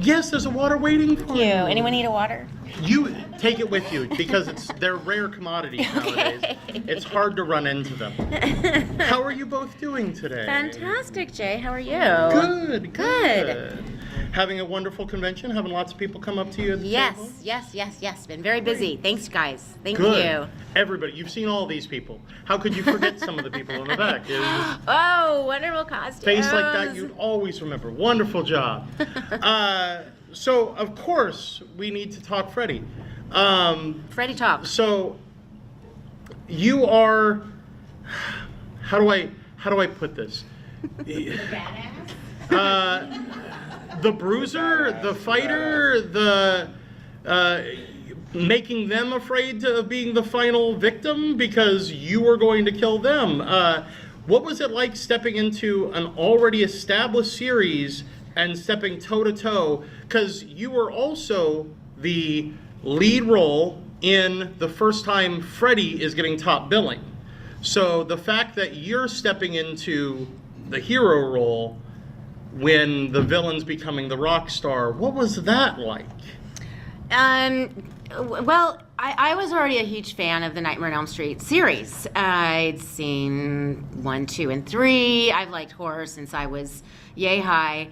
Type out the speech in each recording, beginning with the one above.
Yes, there's a water waiting for Thank you. Anyone need a water? You take it with you because they're rare commodities nowadays. It's hard to run into them. How are you both doing today? Fantastic, Jay. How are you? Good. Having a wonderful convention, having lots of people come up to you at the table? Yes. Been very busy. Thanks, guys. Thank Good. you. Everybody, you've seen all these people. How could you forget some of the people in the back? Oh, wonderful costumes. Face like that, you'd always remember. Wonderful job. So, of course, we need to talk Freddy. Freddy talk. So, you are. How do I put this? The bruiser, the fighter, the making them afraid of being the final victim because you were going to kill them. What was it like stepping into an already established series and stepping toe-to-toe? Because you were also the lead role in the first time Freddy is getting top billing. So the fact that you're stepping into the hero role when the villain's becoming the rock star, what was that like? Well, I was already a huge fan of the Nightmare on Elm Street series. I'd seen 1, 2, and 3. I've liked horror since I was yay high.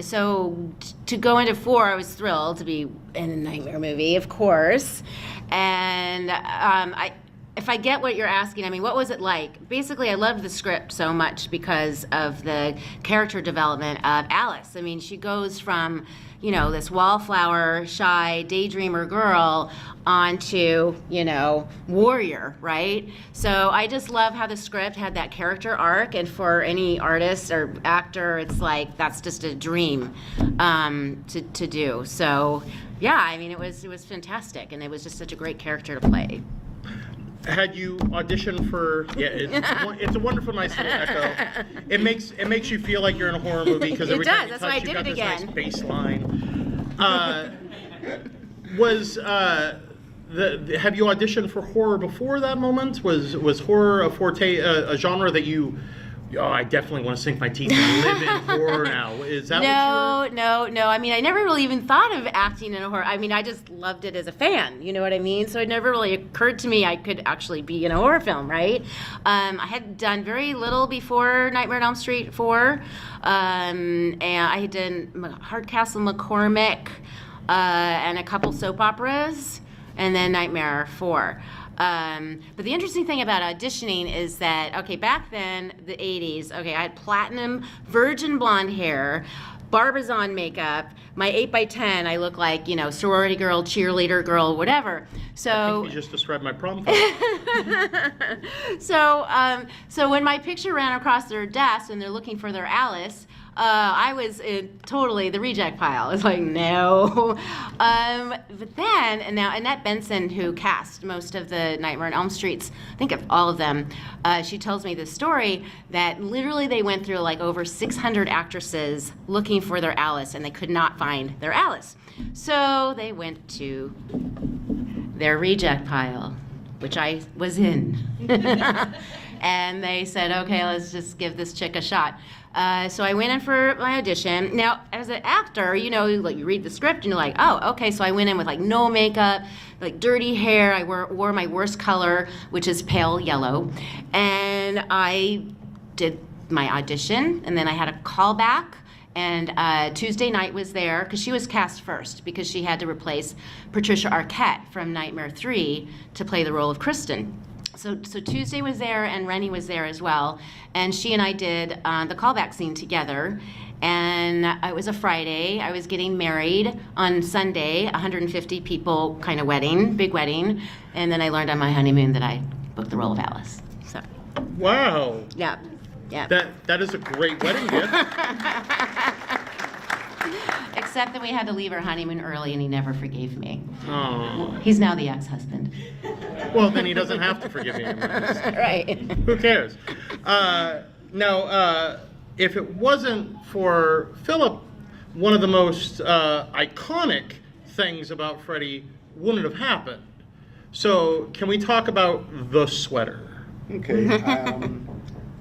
So to go into 4, I was thrilled to be in a Nightmare movie, of course. And if I get what you're asking, I mean, what was it like? Basically, I loved the script so much because of the character development of Alice. I mean, she goes from, this wallflower, shy, daydreamer girl onto, warrior, right? So I just love how the script had that character arc, and for any artist or actor, it's like, that's just a dream to do. So, yeah, I mean, it was fantastic, and it was just such a great character to play. Had you auditioned for? Yeah, it's a wonderful, nice little echo. It makes you feel like you're in a horror movie because every time you touch, you got this nice bass line. Have you auditioned for horror before that moment? Was horror a forte, a genre that you? Oh, I definitely want to sink my teeth and live in horror now. Is that what you're... No. I mean, I never really even thought of acting in a horror. I mean, I just loved it as a fan. You know what I mean? So it never really occurred to me I could actually be in a horror film, right? I had done very little before Nightmare on Elm Street 4. And I had done Hardcastle McCormick and a couple soap operas, and then Nightmare 4. But the interesting thing about auditioning is that, okay, back then, the 80s, okay, I had platinum virgin blonde hair, Barbizon makeup, my 8x10, I look like, sorority girl, cheerleader girl, whatever. So I think you just described my prom photo. So when my picture ran across their desk and they're looking for their Alice, I was totally the reject pile. I was like, no. But then, and now Annette Benson, who cast most of the Nightmare on Elm Streets, I think of all of them, she tells me this story that literally they went through like over 600 actresses looking for their Alice, and they could not find their Alice. So they went to their reject pile, which I was in. And they said, okay, let's just give this chick a shot. So I went in for my audition. Now, as an actor, like you read the script and you're like, oh, okay. So I went in with like no makeup, like dirty hair. I wore my worst color, which is pale yellow. And I did my audition, and then I had a callback. And Tuesday Night was there because she was cast first because she had to replace Patricia Arquette from Nightmare 3 to play the role of Kristen. So Tuesday was there, and Renny was there as well, and she and I did the callback scene together, and it was a Friday. I was getting married on Sunday, 150 people kind of wedding, big wedding, and then I learned on my honeymoon that I booked the role of Alice. So. Wow. Yeah. That is a great wedding gift. Except that we had to leave our honeymoon early, and he never forgave me. Oh. He's now the ex-husband. Well, then he doesn't have to forgive you anymore. Right. Who cares? Now, if it wasn't for Philip, one of the most iconic things about Freddy wouldn't have happened. So, can we talk about the sweater? Okay.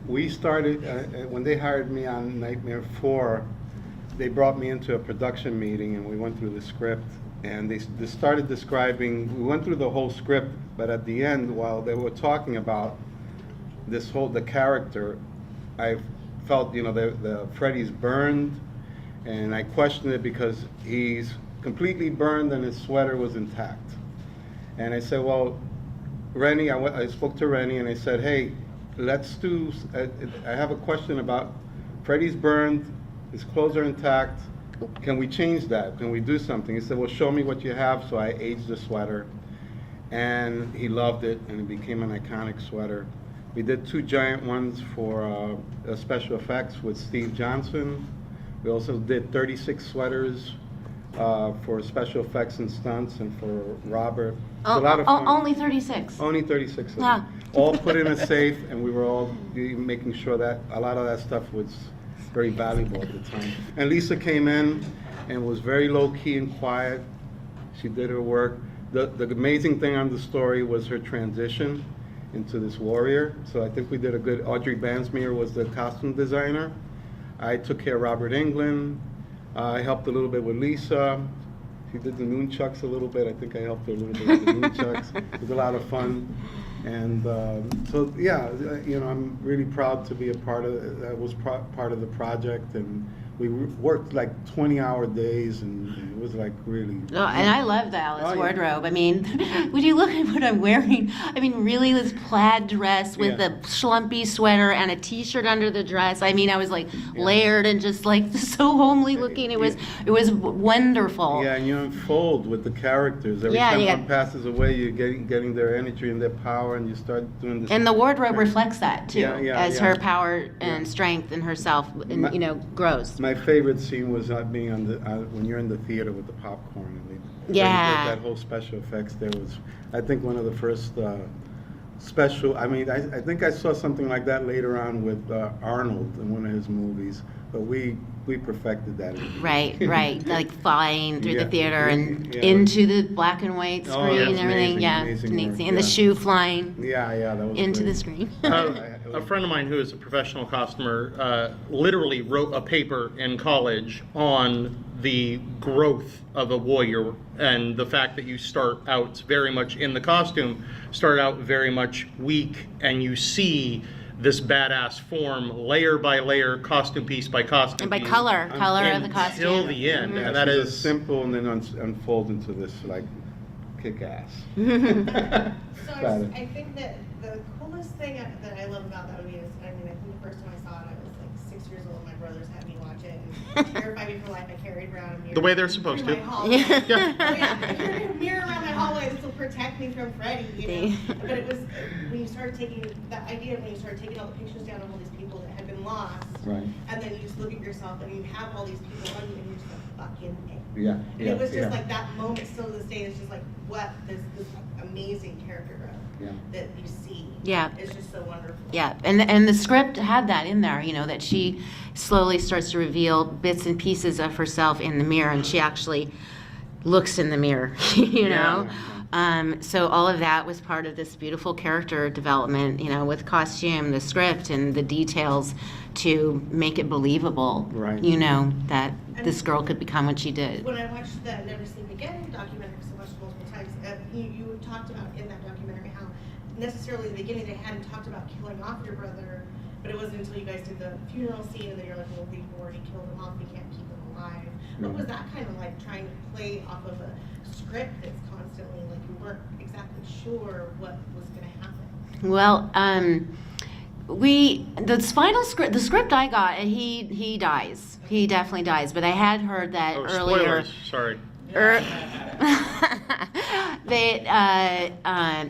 We started, when they hired me on Nightmare 4, they brought me into a production meeting, and we went through the script, and they started describing, we went through the whole script, but at the end, while they were talking about the character, I felt, the Freddy's burned, and I questioned it because he's completely burned and his sweater was intact. And I said, well, Renny, I spoke to Renny and I said, hey, let's do, I have a question about Freddy's burned, his clothes are intact, can we change that? Can we do something? He said, well, show me what you have. So I aged the sweater, and he loved it, and it became an iconic sweater. We did 2 giant ones for special effects with Steve Johnson. We also did 36 sweaters for special effects and stunts, and for Robert. A lot of fun. Only 36. Only 36 of them. Yeah. All put in a safe, and we were all making sure that a lot of that stuff was very valuable at the time. And Lisa came in and was very low-key and quiet. She did her work. The amazing thing on the story was her transition into this warrior. So I think we did a good, Audrey Bansmere was the costume designer. I took care of Robert Englund. I helped a little bit with Lisa. She did the nunchucks a little bit. I think I helped her a little bit with the nunchucks. It was a lot of fun. And so, yeah, I'm really proud to be a part of, I was part of the project, and we worked like 20-hour days, and it was like really. Oh, and I love the Alice yeah. wardrobe. I mean, when you look at what I'm wearing, I mean, really this plaid dress with Yeah. a schlumpy sweater and a t-shirt under the dress. I mean, I was like layered and just like so homely looking. It was wonderful. Yeah, and you unfold with the characters. Every Yeah, time you one get- passes away, you're getting their energy and their power, and you start doing this. And the wardrobe reflects that too, Yeah, as yeah. her power and strength in herself, grows. My favorite scene was being on the when you're in the theater with the popcorn. And Yeah. that whole special effects there was, I think, one of the first special. I mean, I think I saw something like that later on with Arnold in one of his movies, but we perfected that. Right, like flying through Yeah. the theater and Yeah. into the black and white Oh, screen that's and everything. amazing work, And the yeah. shoe flying Yeah, that was into great. the screen. A friend of mine who is a professional costumer literally wrote a paper in college on the growth of a warrior, and the fact that you start out very much in the costume, start out very much weak, and you see this badass form layer by layer, costume piece by costume And by piece, color of the costume. until the end, Yeah, and that she's is simple, and then unfold into this like kick-ass. So Got it. I think that the coolest thing that I love about that movie is, I mean, I think the first time I saw it, I was like 6 years old. My brothers had me watch it, and terrified me for life. I carried around a mirror the way they're supposed through to. my hallway. Yeah. Oh, yeah, I carried a mirror around my hallway. This will protect me from Freddy. But it was when you started taking that idea, when you started taking all the pictures down of all these people that had been lost, Right. and then you just look at yourself and you have all these people on you, and you're just like, fucking A. Yeah. And it was just like that moment still to this day is just like, what, this amazing character growth Yeah. that you see. Yeah. It's just so wonderful. Yeah, and the script had that in there, that she slowly starts to reveal bits and pieces of herself in the mirror, and she actually looks in the mirror, Yeah. So all of that was part of this beautiful character development, with costume, the script, and the details to make it believable, Right. that this girl could become what she did. When I watched the Never Sleep Again documentary, because I watched it multiple times, you talked about in that documentary how necessarily in the beginning they hadn't talked about killing off your brother, but it wasn't until you guys did the funeral scene and then you're like, well, we've already killed him off, we can't keep him alive. What was that kind of like, trying to play off of a script that's constantly like you weren't exactly sure what was going to happen? Well, the script I got, he dies. He definitely dies. But I had heard that Oh, earlier. spoilers, sorry.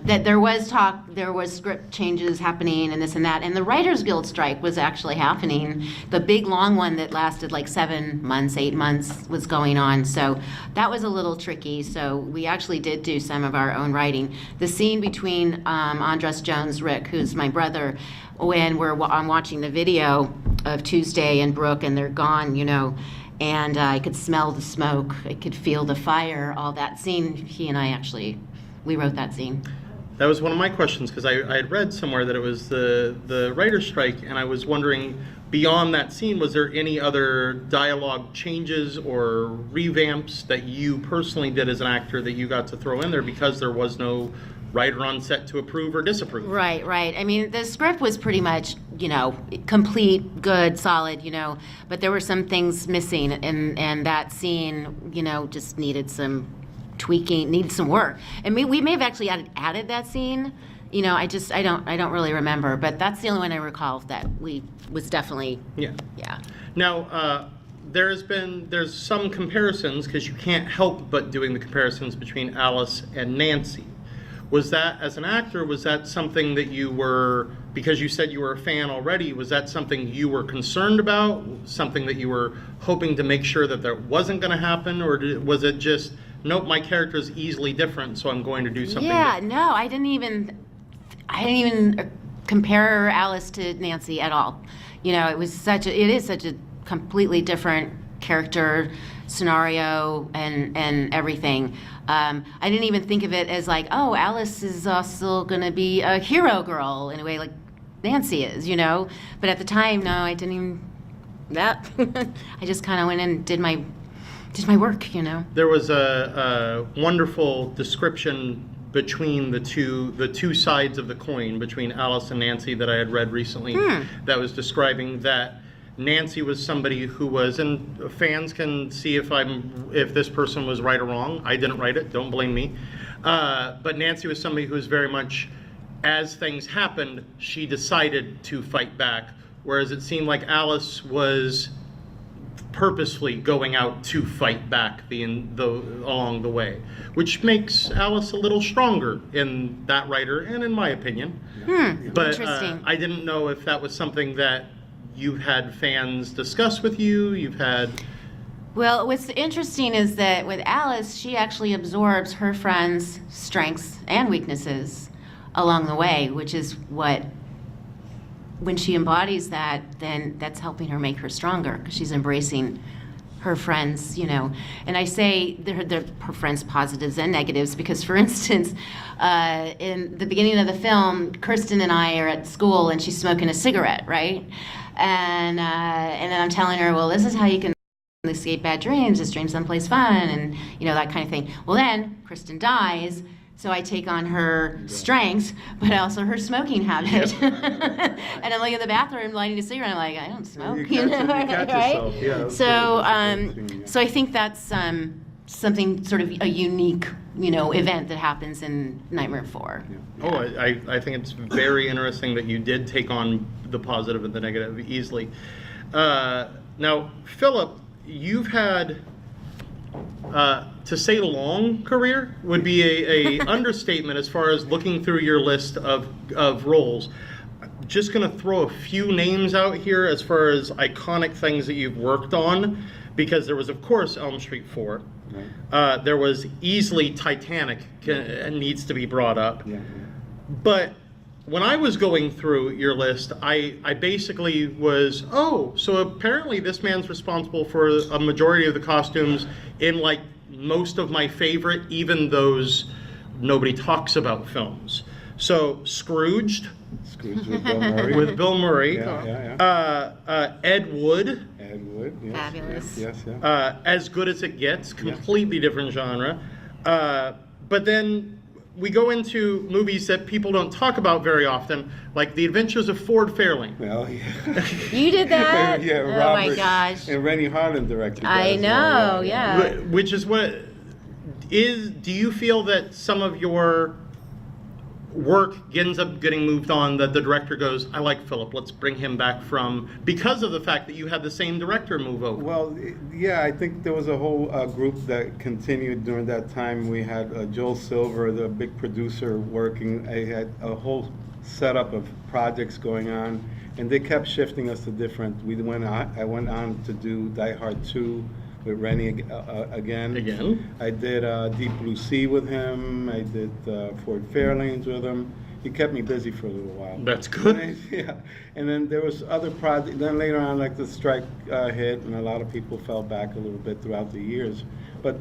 That there was talk, there was script changes happening and this and that, and the Writers Guild strike was actually happening. The big long one that lasted like 7 months, 8 months was going on, so that was a little tricky. So we actually did do some of our own writing. The scene between Andres Jones, Rick, who's my brother, when I'm watching the video of Tuesday and Brooke, and they're gone, and I could smell the smoke, I could feel the fire, all that scene, he and I actually, we wrote that scene. That was one of my questions, because I had read somewhere that it was the writer's strike, and I was wondering, beyond that scene, was there any other dialogue changes or revamps that you personally did as an actor that you got to throw in there because there was no writer on set to approve or disapprove? Right. I mean, the script was pretty much, complete, good, solid, but there were some things missing, and that scene, just needed some tweaking, needed some work. And we may have actually added that scene. I don't really remember, but that's the only one I recall that was definitely. Yeah. Now, there's some comparisons, because you can't help but doing the comparisons between Alice and Nancy. Was that, as an actor, was that something that you were, because you said you were a fan already, was that something you were concerned about, something that you were hoping to make sure that that wasn't going to happen, or was it just, nope, my character is easily different, so I'm going to do something different? No, I didn't even compare Alice to Nancy at all. It is such a completely different character, scenario, and everything. I didn't even think of it as like, oh, Alice is also going to be a hero girl in a way like Nancy is, But at the time, no, I didn't even that. I just kind of went and did my work, There was a wonderful description between the two sides of the coin, between Alice and Nancy, that I had read recently, that was describing that Nancy was somebody who was, and fans can see if this person was right or wrong. I didn't write it, don't blame me. But Nancy was somebody who was very much, as things happened, she decided to fight back, whereas it seemed like Alice was purposefully going out to fight back along the way, which makes Alice a little stronger in that writer and in my opinion. But interesting. I didn't know if that was something that you've had fans discuss with you, Well, what's interesting is that with Alice, she actually absorbs her friends' strengths and weaknesses along the way, which is what, when she embodies that, then that's helping her make her stronger, because she's embracing her friends, And I say her friends' positives and negatives because, for instance, in the beginning of the film, Kirsten and I are at school and she's smoking a cigarette, right? And then I'm telling her, well, this is how you can escape bad dreams, just dream someplace fun, and that kind of thing. Well, then Kristen dies, so I take on her strengths, but also her smoking habit. And I'm like in the bathroom lighting a cigarette. I'm like, I don't smoke. You catch yourself. Yeah, so I think that's something sort of a unique, event that happens in Nightmare 4. Yeah. Oh, I think it's very interesting that you did take on the positive and the negative easily. Now, Philip, you've had, to say long career would be a understatement as far as looking through your list of roles. Just going to throw a few names out here as far as iconic things that you've worked on, because there was, of course, Elm Street 4. Right. There was easily Titanic, needs to be brought up. Yeah. But when I was going through your list, I basically was, so apparently this man's responsible for a majority of the costumes in like most of my favorite, even those nobody talks about films. So Scrooged with Bill Murray. Ed Wood. Yes. Fabulous. Yes. As Good as It Gets, completely different genre. But then we go into movies that people don't talk about very often, like The Adventures of Ford Fairlane. Well, yeah. You did that? Yeah, oh Robert, my gosh. And Renny Harlin directed that. I know, well. yeah. Which is do you feel that some of your work ends up getting moved on, that the director goes, I like Philip, let's bring him back because of the fact that you had the same director move over? Well, yeah, I think there was a whole group that continued during that time. We had Joel Silver, the big producer, working. I had a whole setup of projects going on, and they kept shifting us to different. I went on to do Die Hard 2 with Renny again. I did Deep Blue Sea with him. I did Ford Fairlanes with him. He kept me busy for a little while. That's good. Yeah, and then there was other projects. Then later on, like the strike hit, and a lot of people fell back a little bit throughout the years. But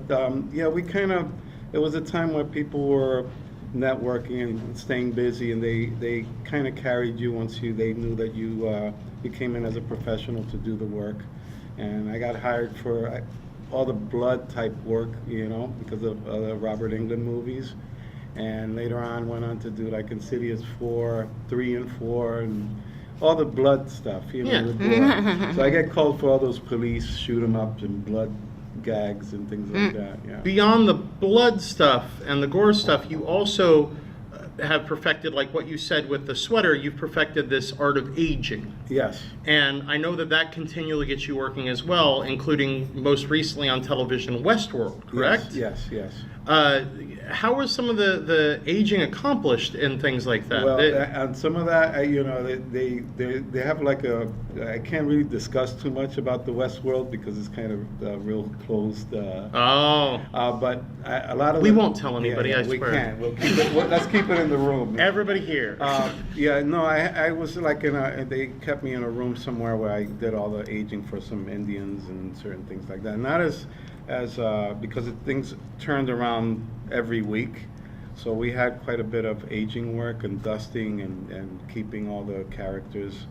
yeah, it was a time where people were networking and staying busy, and they kind of carried you once they knew that you came in as a professional to do the work. And I got hired for all the blood type work, because of the Robert Englund movies. And later on went on to do like Insidious 4, 3 and 4, and all the blood stuff, the blood. So I get called for all those police shoot 'em ups and blood gags and things like that. Yeah. Beyond the blood stuff and the gore stuff, you also have perfected, like what you said with the sweater, you've perfected this art of aging. Yes. And I know that continually gets you working as well, including most recently on television, Westworld, correct? Yes. How was some of the aging accomplished in things like that? Well, and some of that, they have like I can't really discuss too much about the Westworld because it's kind of real closed. But a lot of we won't tell anybody. I swear. We can't. We'll keep it. Let's keep it in the room. Everybody here. I was like they kept me in a room somewhere where I did all the aging for some Indians and certain things like that. Not as because things turned around every week, so we had quite a bit of aging work and dusting and keeping all the characters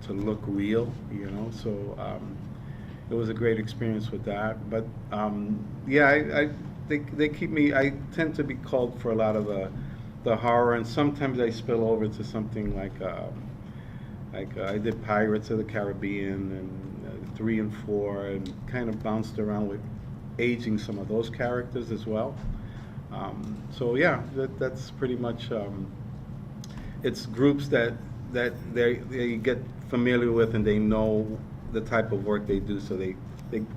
to look real, so it was a great experience with that. But they keep me. I tend to be called for a lot of the horror, and sometimes I spill over to something like I did Pirates of the Caribbean and 3 and 4, and kind of bounced around with aging some of those characters as well. That's pretty much. It's groups that they get familiar with, and they know the type of work they do, so they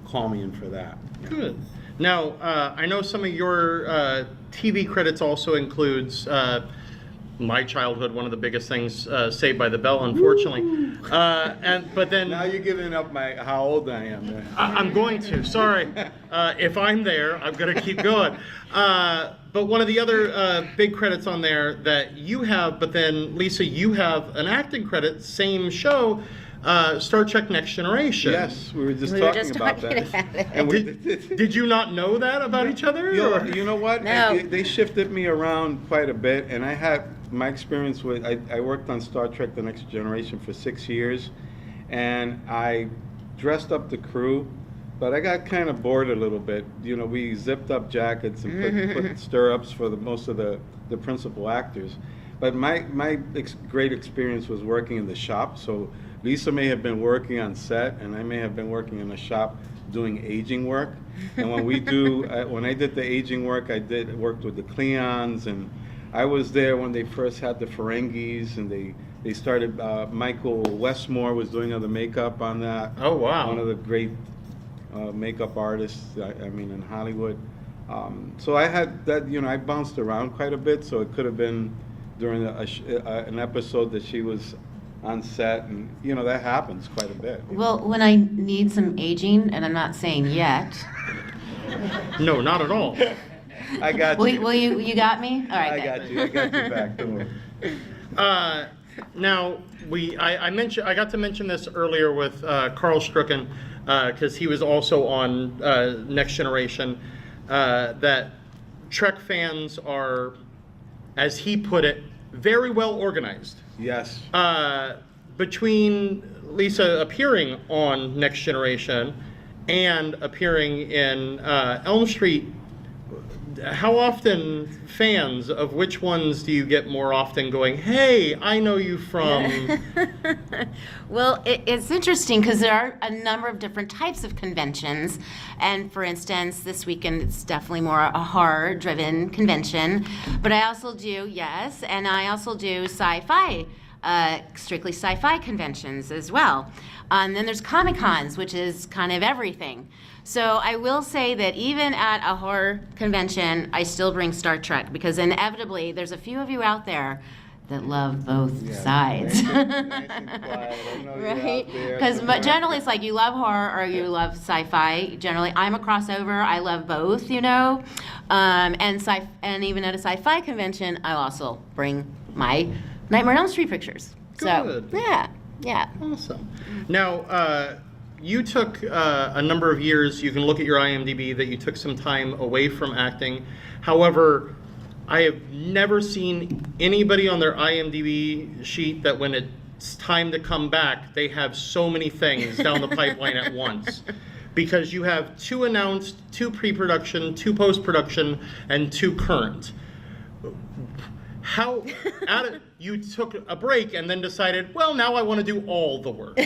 call me in for that. Good. Now, I know some of your TV credits also includes my childhood. One of the biggest things, Saved by the Bell, unfortunately. But then now you're giving up how old I am. I'm going to. Sorry, if I'm there, I'm going to keep going. But one of the other big credits on there that you have, but then Lisa, you have an acting credit, same show. Star Trek Next Generation. Yes, we were just talking about that. And did you not know that about each other? You know what? No. They shifted me around quite a bit, and I had my experience with. I worked on Star Trek: The Next Generation for 6 years, and I dressed up the crew, but I got kind of bored a little bit. We zipped up jackets and put stirrups for most of the principal actors. But my great experience was working in the shop. So Lisa may have been working on set, and I may have been working in the shop doing aging work. And when when I did the aging work, I worked with the Cleons, and I was there when they first had the Ferengis, and they started. Michael Westmore was doing all the makeup on that. Oh wow! One of the great makeup artists, in Hollywood. So I had that. I bounced around quite a bit, so it could have been during an episode that she was on set, and that happens quite a bit. Well, when I need some aging, and I'm not saying yet. No, not at all. I got you. Will you got me? All right. I got you back. Don't worry. Now I got to mention this earlier with Carl Strucken, because he was also on Next Generation. That Trek fans are, as he put it, very well organized. Yes. Between Lisa appearing on Next Generation and appearing in Elm Street, how often fans of which ones do you get more often going, hey, I know you from... Well, it's interesting because there are a number of different types of conventions. And for instance, this weekend it's definitely more a horror-driven convention. But I also do, and I also do sci-fi, strictly sci-fi conventions as well. And then there's Comic-Cons, which is kind of everything. So I will say that even at a horror convention, I still bring Star Trek, because inevitably there's a few of you out there that love both sides. Right? Because generally it's like you love horror or you love sci-fi. Generally, I'm a crossover. I love both, and even at a sci-fi convention, I'll also bring my Nightmare on Elm Street pictures. Good. So, yeah. Awesome. Now, you took a number of years. You can look at your IMDb that you took some time away from acting. However, I have never seen anybody on their IMDb sheet that when it's time to come back, they have so many things down the pipeline at once. Because you have 2 announced, 2 pre-production, 2 post-production, and 2 current. How you took a break and then decided, well, now I want to do all the work.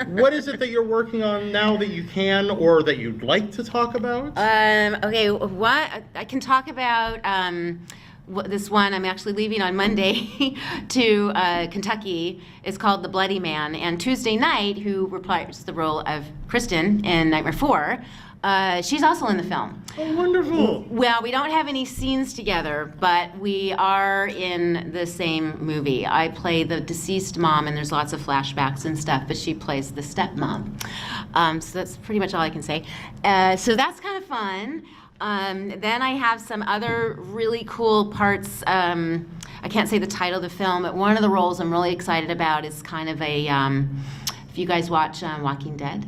What is it that you're working on now that you can or that you'd like to talk about? Okay, what I can talk about this one. I'm actually leaving on Monday to Kentucky. It's called The Bloody Man, and Tuesday Night, who reprised the role of Kristen in Nightmare 4, she's also in the film. Oh, wonderful. Well, we don't have any scenes together, but we are in the same movie. I play the deceased mom, and there's lots of flashbacks and stuff, but she plays the stepmom. So that's pretty much all I can say. So that's kind of fun. Then I have some other really cool parts. I can't say the title of the film, but one of the roles I'm really excited about is kind of a, if you guys watch Walking Dead,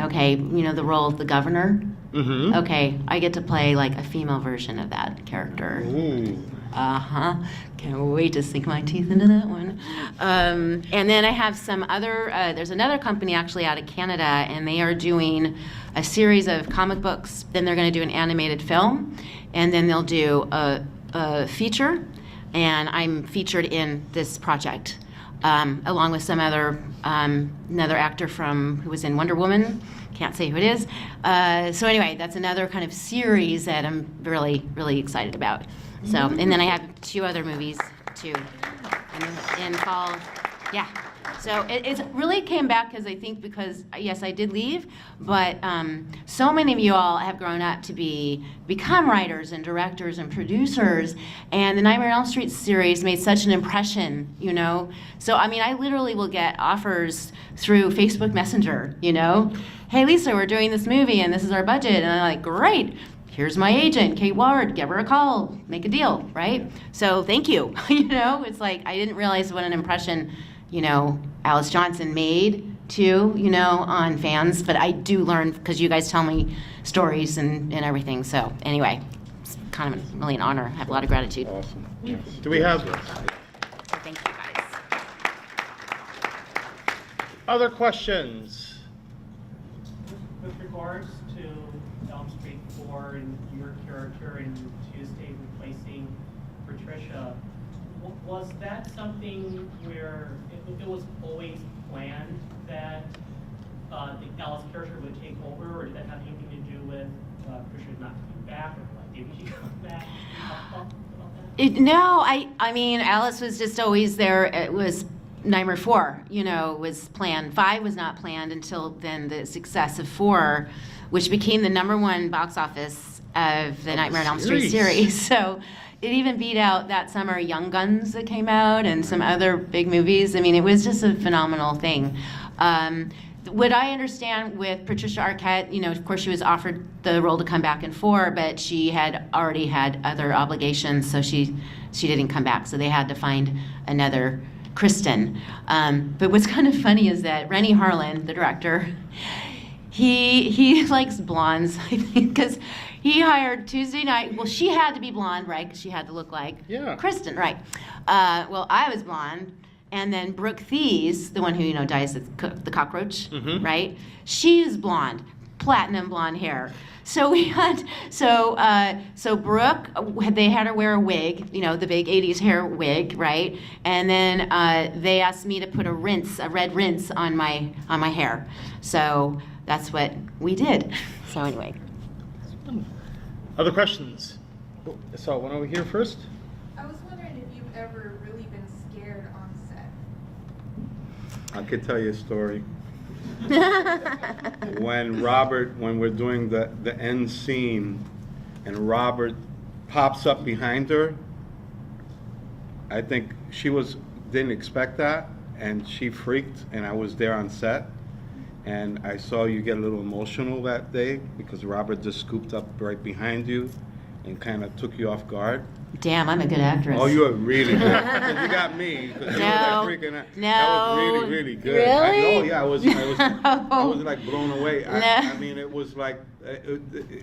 okay, you know the role of the governor? Mm-hmm. Okay, I get to play like a female version of that character. Ooh. Uh-huh. Can't wait to sink my teeth into that one. And then I have some other, there's another company actually out of Canada, and they are doing a series of comic books. Then they're going to do an animated film, and then they'll do a feature, and I'm featured in this project, along with some other, another actor who was in Wonder Woman. Can't say who it is. So anyway, that's another kind of series that I'm really, really excited about. So, and then I have 2 other movies too in fall. Yeah. So it really came back because I think yes, I did leave, but so many of you all have grown up to become writers and directors and producers, and the Nightmare on Elm Street series made such an impression, you know. So I mean, I literally will get offers through Facebook Messenger, you know. Hey Lisa, we're doing this movie and this is our budget, and I'm like, great. Here's my agent, Kate Ward, give her a call, make a deal, right? So thank you. You know, it's like I didn't realize what an impression, you know, Alice Johnson made too, you know, on fans, but I do learn because you guys tell me stories and everything. So anyway, it's kind of really an honor. I have a lot of gratitude. Awesome. Yes. Do we have Thank you guys. other questions? With regards to Elm Street 4 and your character and Tuesday replacing Patricia, was that something where it was always planned that the Alice character would take over, or did that have anything to do with Patricia not coming back, or like maybe she come back? About that? No, I mean, Alice was just always there. It was Nightmare 4, you know, was planned. 5 was not planned until then the success of 4, which became the #1 box office of the Nightmare on Elm Street series. So it even beat out that summer Young Guns that came out and some other big movies. I mean, it was just a phenomenal thing. What I understand with Patricia Arquette, you know, of course she was offered the role to come back in 4, but she had already had other obligations, so she didn't come back. So they had to find another Kristen. But what's kind of funny is that Renny Harlin, the director, he likes blondes, I think, because he hired Tuesday Night. Well, she had to be blonde, right? Because she had to look like Kristen, right? Well, I was blonde. And then Brooke Thies, the one who, you know, dies the cockroach, right? She is blonde, platinum blonde hair. So we had, so Brooke, they had her wear a wig, you know, the big 80s hair wig, right? And then they asked me to put a red rinse on my hair. So that's what we did. So anyway. Other questions? Oh, I saw one over here first. I was wondering if you've ever really been scared on set. I could tell you a story. When we're doing the end scene, and Robert pops up behind her, I think she didn't expect that, and she freaked, and I was there on set, and I saw you get a little emotional that day because Robert just scooped up right behind you, and kind of took you off guard? Damn, I'm a good actress. Oh, you are really good. 'Cause you got me. 'Cause you were like freaking out. No. That was really, really good. Really? Oh yeah, I was like blown away. I mean, it was like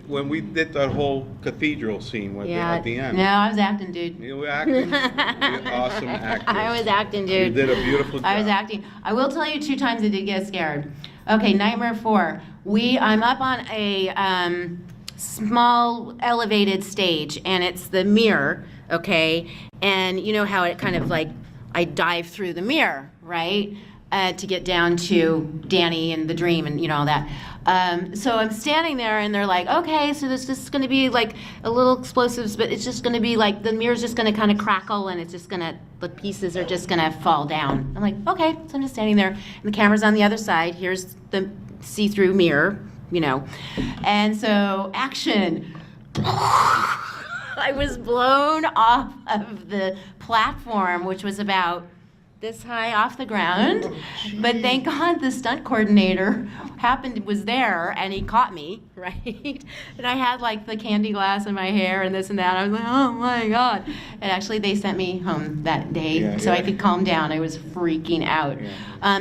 when we did that whole cathedral scene with at the end. No, I was acting, dude. You were acting. You're an awesome actress. I was acting, dude. You did a beautiful job. I was acting. I will tell you 2 times I did get scared. Okay, Nightmare 4. I'm up on a small elevated stage, and it's the mirror, okay? And you know how it kind of like, I dive through the mirror, right? To get down to Danny and the dream and all that. So I'm standing there and they're like, okay, so this is going to be like a little explosives, but it's just going to be like, the mirror's just going to kind of crackle and it's just going to, the pieces are just going to fall down. I'm like, okay, so I'm just standing there and the camera's on the other side. Here's the see-through mirror, and so action. I was blown off of the platform, which was about this high off the ground, but thank God the stunt coordinator was there and he caught me, right? And I had like the candy glass in my hair and this and that. I was like, oh my God. And actually they sent me home that day so I could calm down. I was freaking out.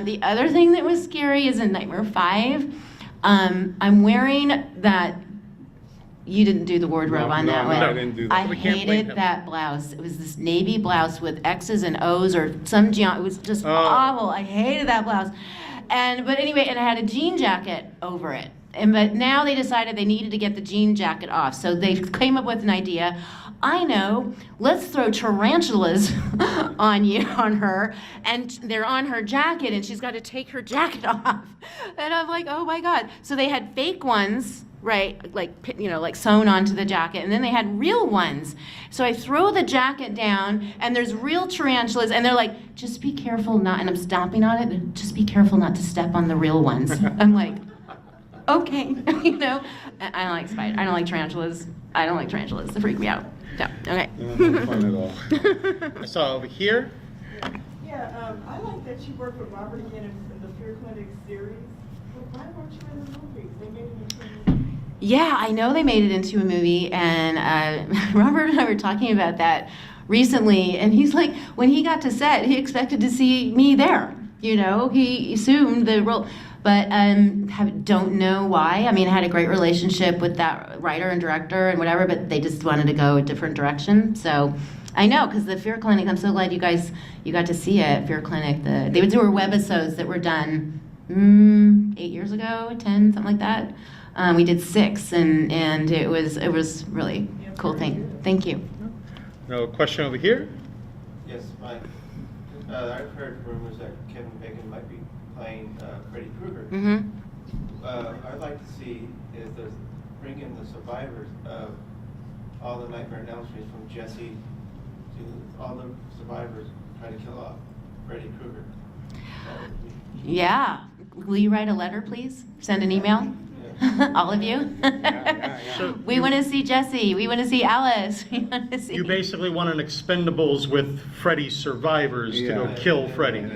The other thing that was scary is in Nightmare 5. I'm wearing that. You didn't do the wardrobe on that one. No, I didn't do that. I hated that blouse. It was this navy blouse with X's and O's or some it was just awful. I hated that blouse. But anyway, and I had a jean jacket over it. But now they decided they needed to get the jean jacket off. So they came up with an idea. I know, let's throw tarantulas on her, and they're on her jacket, and she's got to take her jacket off. And I'm like, oh my God. So they had fake ones, right, like sewn onto the jacket, and then they had real ones. So I throw the jacket down, and there's real tarantulas, and they're like, just be careful not, and I'm stomping on it, and just be careful not to step on the real ones. I'm like, okay, I don't like spiders. I don't like tarantulas. They freak me out. So, okay. Not fun at all. I saw over here. Yeah, I like that you worked with Robert again in the Fear Clinic series. But why weren't you in the movies? They made it into a movie. Yeah, I know they made it into a movie, and Robert and I were talking about that recently, and he's like, when he got to set, he expected to see me there. He assumed the role. But don't know why. I mean, I had a great relationship with that writer and director and whatever, but they just wanted to go a different direction. So I know, because the Fear Clinic, I'm so glad you got to see it, Fear Clinic. They would do webisodes that were done 8 years ago, 10, something like that. We did 6, and it was really cool thing. Thank you. No question over here. Yes, Mike. I've heard rumors that Kevin Bacon might be playing Freddy Krueger. I'd like to see if there's bring in the survivors of all the Nightmare on Elm Street, from Jesse to all the survivors trying to kill off Freddy Krueger. Yeah. Will you write a letter, please? Send an email? All of you? So we want to see Jesse. We want to see Alice. We want to see. you basically want an Expendables with Freddy's survivors to go kill Freddy.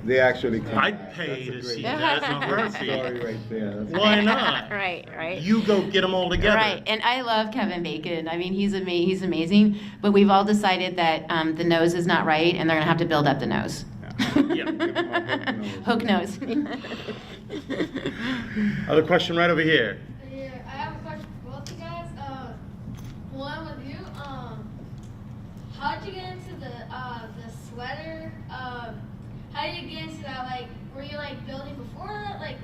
They actually come I'd back. pay That's to a see great that. That's a story heartbeat. right there. That's Why not? Right. You go get them all together. Right, and I love Kevin Bacon. I mean, he's amazing. But we've all decided that the nose is not right, and they're gonna have to build up the nose. Yeah. Hook nose. Other question right over here. Yeah, I have a question for both you guys. One with you. How'd you get into the sweater? How did you get into that? Like, were you like building before that? Like,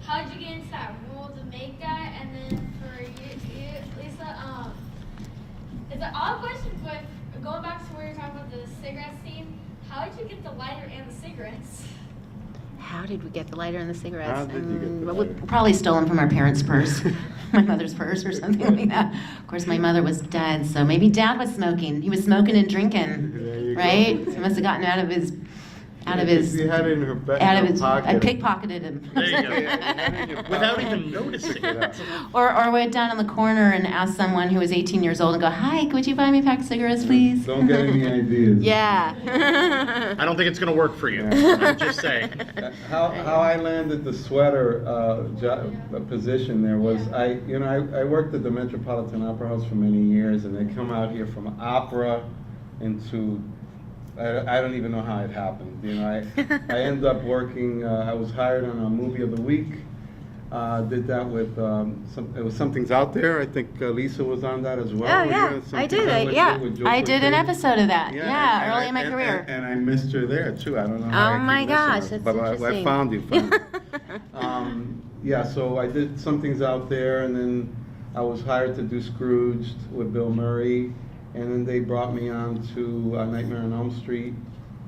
how did you get into that role to make that? And then for you Lisa, it's an odd question, but going back to where you're talking about the cigarette scene, how did you get the lighter and the cigarettes? How did we get the lighter and the cigarettes? How did you get the We lighter? probably stole them from our parents' purse, my mother's purse or something like that. Of course, my mother was dead, so maybe Dad was smoking. He was smoking and drinking, There you go. right? So he must have gotten out of his out of his, She had it in her back out of his, pocket. I pickpocketed him. There you go. Yeah. Without even noticing. Or went down in the corner and asked someone who was 18 years old and go, hi, could you buy me a pack of cigarettes, please? Don't get any ideas. Yeah. I don't think it's going to work for you. Yeah. I'm just saying. How I landed the sweater position there was I worked at the Metropolitan Opera House for many years, and they come out here from opera into I don't even know how it happened. I ended up working. I was hired on a movie of the week. Did that with it was Something's Out There. I think Lisa was on that as well. Oh yeah, I did. I did an episode of that. Yeah, early in my career. And I missed her there too. I don't know. How Oh I my keep gosh, missing her. that's But interesting. I found you. Yeah, so I did Something's Out There, and then I was hired to do Scrooged with Bill Murray, and then they brought me on to Nightmare on Elm Street,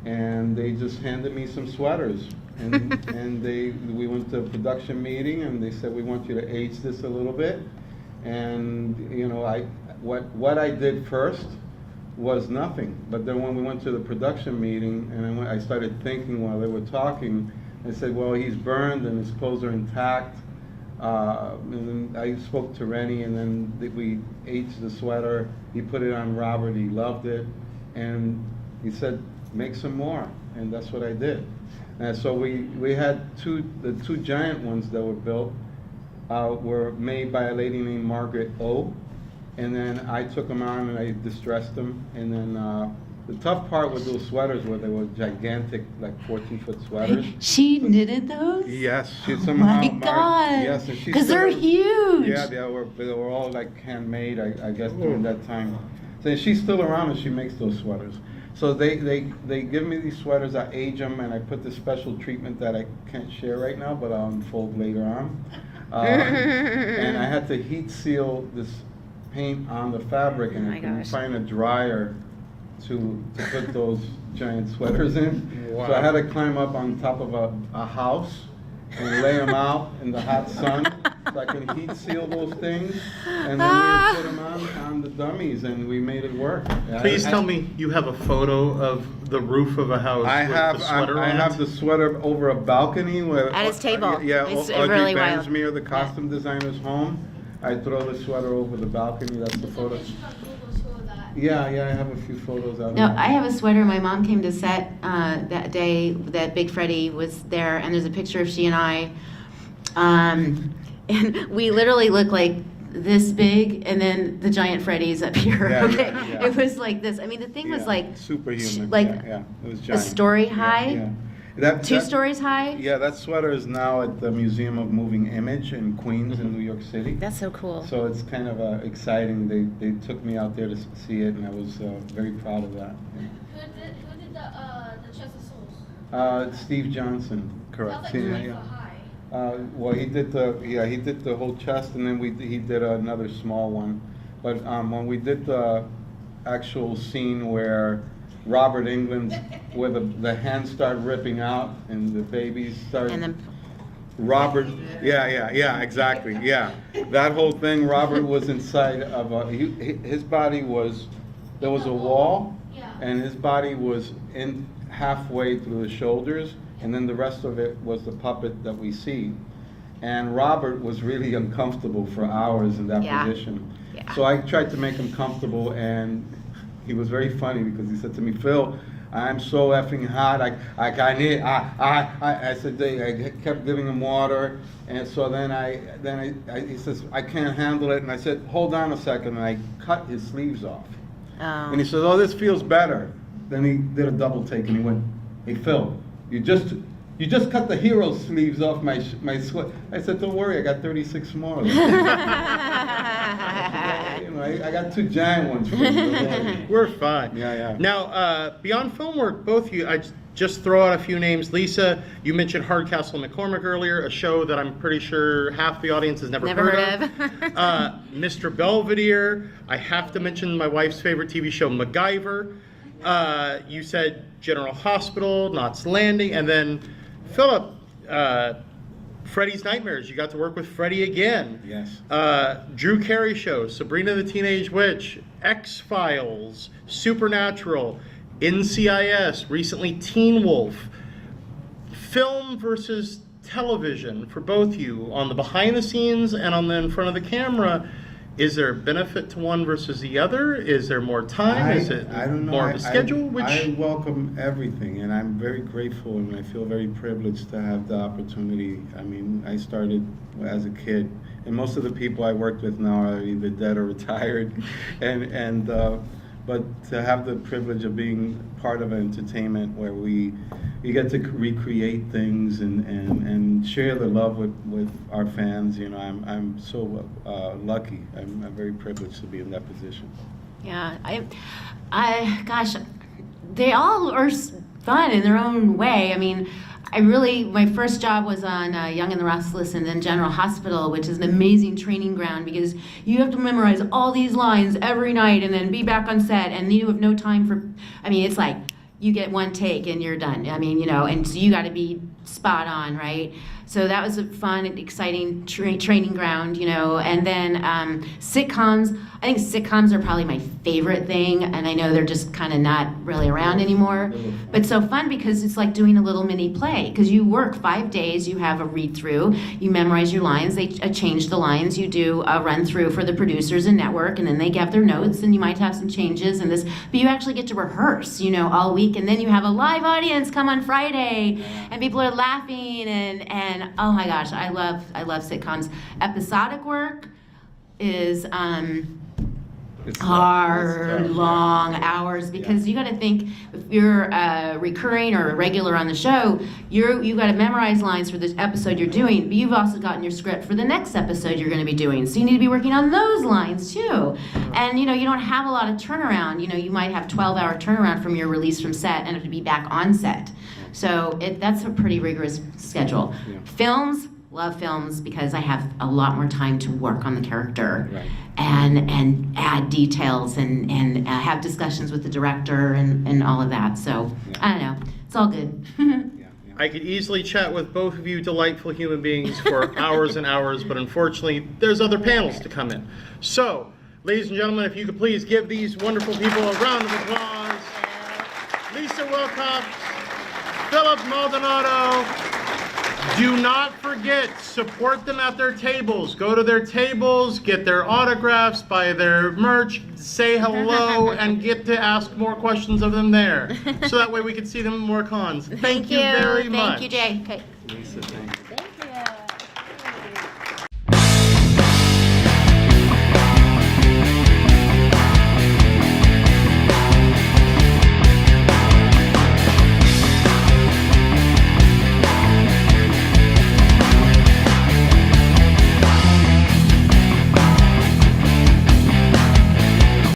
and they just handed me some sweaters. And we went to a production meeting, and they said, we want you to age this a little bit. And what I did first was nothing. But then when we went to the production meeting, and I started thinking while they were talking, I said, well, he's burned and his clothes are intact. And then I spoke to Renny, and then we aged the sweater. He put it on Robert. He loved it, and he said, make some more. And that's what I did. And so we had the two giant ones that were built were made by a lady named Margaret O. And then I took them on and I distressed them. And then the tough part with those sweaters were they were gigantic, like 14-foot sweaters. She knitted those? Yes, she Oh somehow. my God! Yes, and she Because they're still- huge. Yeah, they were all like handmade, I guess, during that time. So she's still around and she makes those sweaters. So they give me these sweaters, I age them, and I put this special treatment that I can't share right now, but I'll unfold later on. And I had to heat seal this paint on the fabric, and Oh I my couldn't gosh. find a dryer to put those giant sweaters in. Wow. So I had to climb up on top of a house and lay them out in the hot sun so I can heat seal those things. And then we put them on the dummies, and we made it work. Please tell me you have a photo of the roof of a house I with have the sweater I on have it? the sweater over a balcony where At his table. Yeah, It's Audrey really wild. Bansmere, the costume designer's home. I throw the sweater over the balcony. That's the There's a photo. picture on Google too of that. Yeah, I have a few photos out No, of I that. have a sweater. My mom came to set that day that Big Freddie was there, and there's a picture of she and I. And we literally look like this big, and then the giant Freddy's up here. Yeah, Okay, yeah. It was like this. I mean, the thing was Yeah, like superhuman. like yeah, it was a giant. story Yeah, high, yeah. two That- stories high. Yeah, that sweater is now at the Museum of Moving Image in Queens in New York City. That's so cool. So it's kind of exciting. They took me out there to see it, and I was very proud of that. Who did the chest of souls? Steve Johnson, correct? Sounds like Yeah, like yeah. a high. Well, he did the whole chest, and then he did another small one. But when we did the actual scene where Robert Englund, where the hands start ripping out and the babies start. And then Robert, yeah, exactly, yeah. That whole thing, Robert was inside of his body was, there was a wall, Yeah. and his body was in halfway through the shoulders, and then the rest of it was the puppet that we see. And Robert was really uncomfortable for hours in that Yeah. position. Yeah. So I tried to make him comfortable, and he was very funny because he said to me, Phil, I'm so effing hot. I said, I kept giving him water, and so then he says, I can't handle it, and I said, hold on a second, and I cut his sleeves off. And he said, oh, this feels better. Then he did a double take, and he went, hey, Phil, you just cut the hero sleeves off my sweat. I said, don't worry, I got 36 more. I got two giant ones for you. We're fine. Yeah. Now, beyond film work, both of you, I just throw out a few names. Lisa, you mentioned Hardcastle McCormick earlier, a show that I'm pretty sure half the audience has never heard of. Mr. Belvedere. I have to mention my wife's favorite TV show, MacGyver. You said General Hospital, Knots Landing, and then Philip, Freddy's Nightmares. You got to work with Freddy again. Yes. Drew Carey Show, Sabrina the Teenage Witch, X-Files, Supernatural, NCIS, recently Teen Wolf. film versus television for both you on the behind the scenes and on the in front of the camera. Is there a benefit to one versus the other? Is there more time? Is it I don't know. more of a schedule? I welcome everything, and I'm very grateful, and I feel very privileged to have the opportunity. I mean, I started as a kid, and most of the people I worked with now are either dead or retired, but to have the privilege of being part of entertainment where we get to recreate things and share the love with our fans, you know, I'm so lucky. I'm very privileged to be in that position. Yeah, gosh, they all are fun in their own way. I mean, my first job was on Young and the Restless and then General Hospital, which is an amazing training ground because you have to memorize all these lines every night and then be back on set, and you have no time for, it's like you get one take and you're done. And so you got to be spot on, right? So that was a fun and exciting training ground, and then sitcoms. I think sitcoms are probably my favorite thing, and I know they're just kind of not really around anymore. But so fun because it's like doing a little mini play, because you work 5 days, you have a read through, you memorize your lines, they change the lines, you do a run through for the producers and network, and then they give their notes, and you might have some changes and this, but you actually get to rehearse, all week, and then you have a live audience come on Friday, and people are laughing, and oh my gosh, I love sitcoms. Episodic work is It's hard, tough, long yeah. hours, because you got to think, if you're recurring or a regular on the show, you got to memorize lines for this episode you're doing, but you've also gotten your script for the next episode you're going to be doing, so you need to be working on those lines too. And you don't have a lot of turnaround. You might have 12-hour turnaround from your release from set and have to be back on set. So that's a pretty rigorous schedule. Yeah. Films, love films because I have a lot more time to work on the character. Right. And add details and have discussions with the director and all of that. So, Yeah. I don't know. It's all good. Yeah. I could easily chat with both of you delightful human beings for hours and hours, but unfortunately, there's other panels to come in. So, ladies and gentlemen, if you could please give these wonderful people a round of applause. Lisa Wilcox, Philip Maldonado. Do not forget, support them at their tables. Go to their tables, get their autographs, buy their merch, say hello, and get to ask more questions of them there. So that way we can see them in more cons. Thank you very much. Thank you, Jay. Okay. Lisa, thank you. Thank you.